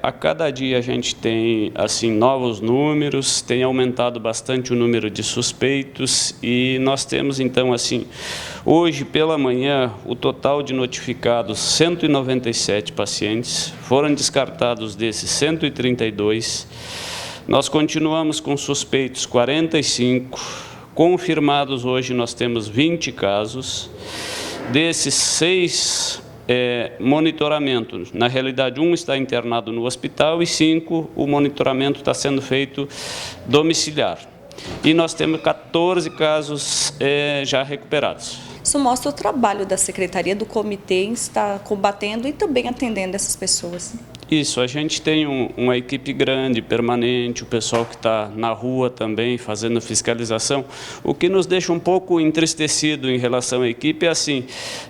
A cada dia a gente tem assim novos números, tem aumentado bastante o número de suspeitos e nós temos então assim, hoje pela manhã, o total de notificados 197 pacientes, foram descartados desses 132, nós continuamos com suspeitos 45, confirmados hoje nós temos 20 casos, desses 6 monitoramento. Na realidade, 1 está internado no hospital e 5, o monitoramento está sendo feito domiciliar. E nós temos 14 casos já recuperados. Isso mostra o trabalho da Secretaria, do Comitê em estar combatendo e também atendendo essas pessoas. Isso, a gente tem uma equipe grande, permanente, o pessoal que está na rua também fazendo fiscalização. O que nos deixa um pouco entristecido em relação à equipe é assim,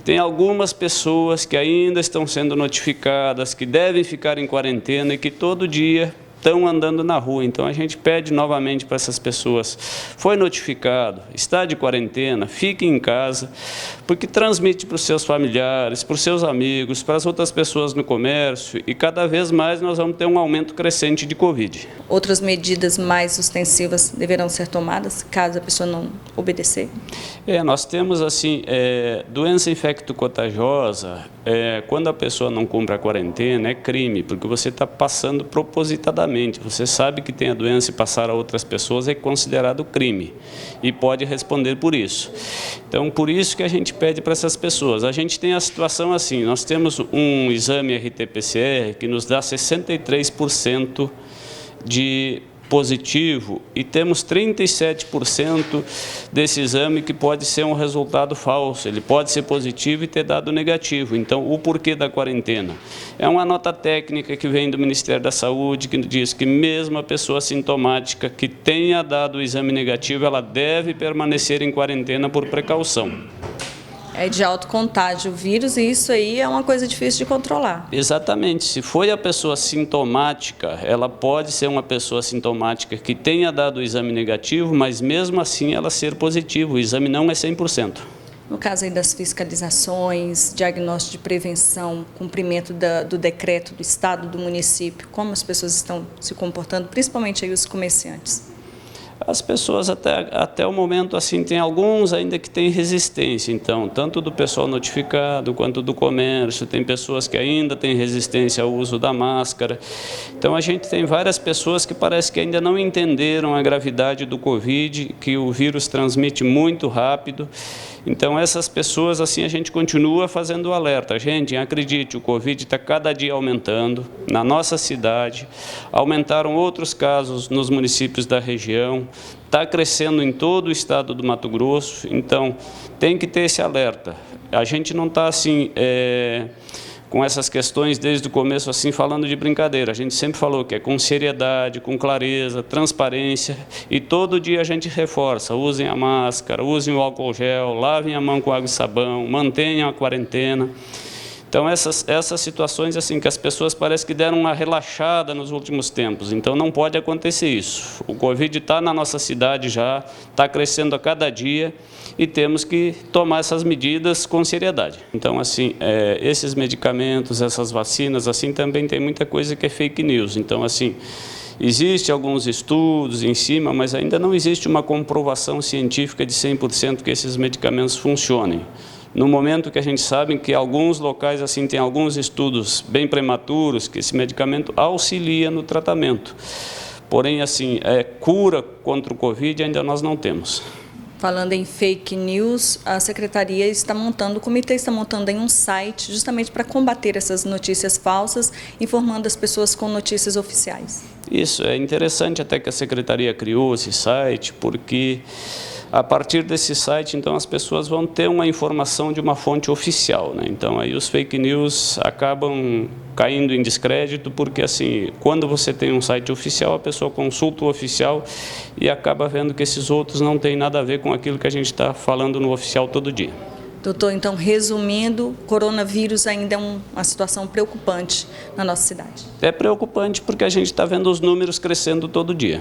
tem algumas pessoas que ainda estão sendo notificadas, que devem ficar em quarentena e que todo dia estão andando na rua. Então a gente pede novamente para essas pessoas, foi notificado, está de quarentena, fique em casa, porque transmite para os seus familiares, para os seus amigos, para as outras pessoas no comércio e cada vez mais nós vamos ter um aumento crescente de Covid. Outras medidas mais ostensivas deverão ser tomadas caso a pessoa não obedecer? Nós temos assim, doença infecto-contagiosa, quando a pessoa não cumpre a quarentena é crime, porque você está passando propositadamente. Você sabe que tem a doença e passar a outras pessoas é considerado crime e pode responder por isso. Então, por isso que a gente pede para essas pessoas. A gente tem a situação assim, nós temos um exame RT-PCR que nos dá 63% de positivo e temos 37% desse exame que pode ser um resultado falso, ele pode ser positivo e ter dado negativo. Então, o porquê da quarentena? É uma nota técnica que vem do Ministério da Saúde que diz que mesmo a pessoa sintomática que tenha dado o exame negativo, ela deve permanecer em quarentena por precaução. É de alto contágio o vírus e isso aí é uma coisa difícil de controlar. Exatamente. Se foi a pessoa sintomática, ela pode ser uma pessoa sintomática que tenha dado o exame negativo, mas mesmo assim ela ser positiva. O exame não é 100%. No caso aí das fiscalizações, diagnóstico de prevenção, cumprimento do decreto do Estado, do município, como as pessoas estão se comportando, principalmente aí os comerciantes? As pessoas até o momento assim tem alguns ainda que têm resistência, então tanto do pessoal notificado quanto do comércio, tem pessoas que ainda têm resistência ao uso da máscara. Então a gente tem várias pessoas que parece que ainda não entenderam a gravidade do Covid, que o vírus transmite muito rápido. Então essas pessoas assim a gente continua fazendo o alerta. Gente, acredite, o Covid está cada dia aumentando na nossa cidade, aumentaram outros casos nos municípios da região, está crescendo em todo o estado do Mato Grosso, então tem que ter esse alerta. A gente não está assim com essas questões desde o começo assim falando de brincadeira. A gente sempre falou que é com seriedade, com clareza, transparência e todo dia a gente reforça, usem a máscara, usem o álcool gel, lavem a mão com água e sabão, mantenham a quarentena. Então essas situações assim que as pessoas parece que deram uma relaxada nos últimos tempos, então não pode acontecer isso. O Covid está na nossa cidade já, está crescendo a cada dia e temos que tomar essas medidas com seriedade. Então assim, esses medicamentos, essas vacinas, assim também tem muita coisa que é fake news. Então assim, existem alguns estudos em cima, mas ainda não existe uma comprovação científica de 100% que esses medicamentos funcionem. No momento que a gente sabe que alguns locais assim tem alguns estudos bem prematuros que esse medicamento auxilia no tratamento. Porém, assim, cura contra o Covid ainda nós não temos. Falando em fake news, a Secretaria está montando, o Comitê está montando em um site justamente para combater essas notícias falsas, informando as pessoas com notícias oficiais. Isso, é interessante até que a Secretaria criou esse site, porque a partir desse site, então, as pessoas vão ter uma informação de uma fonte oficial, né? Então, aí os fake news acabam caindo em descrédito, porque, assim, quando você tem um site oficial, a pessoa consulta o oficial e acaba vendo que esses outros não têm nada a ver com aquilo que a gente está falando no oficial todo dia. Doutor, então, resumindo, coronavírus ainda é uma situação preocupante na nossa cidade. É preocupante porque a gente está vendo os números crescendo todo dia.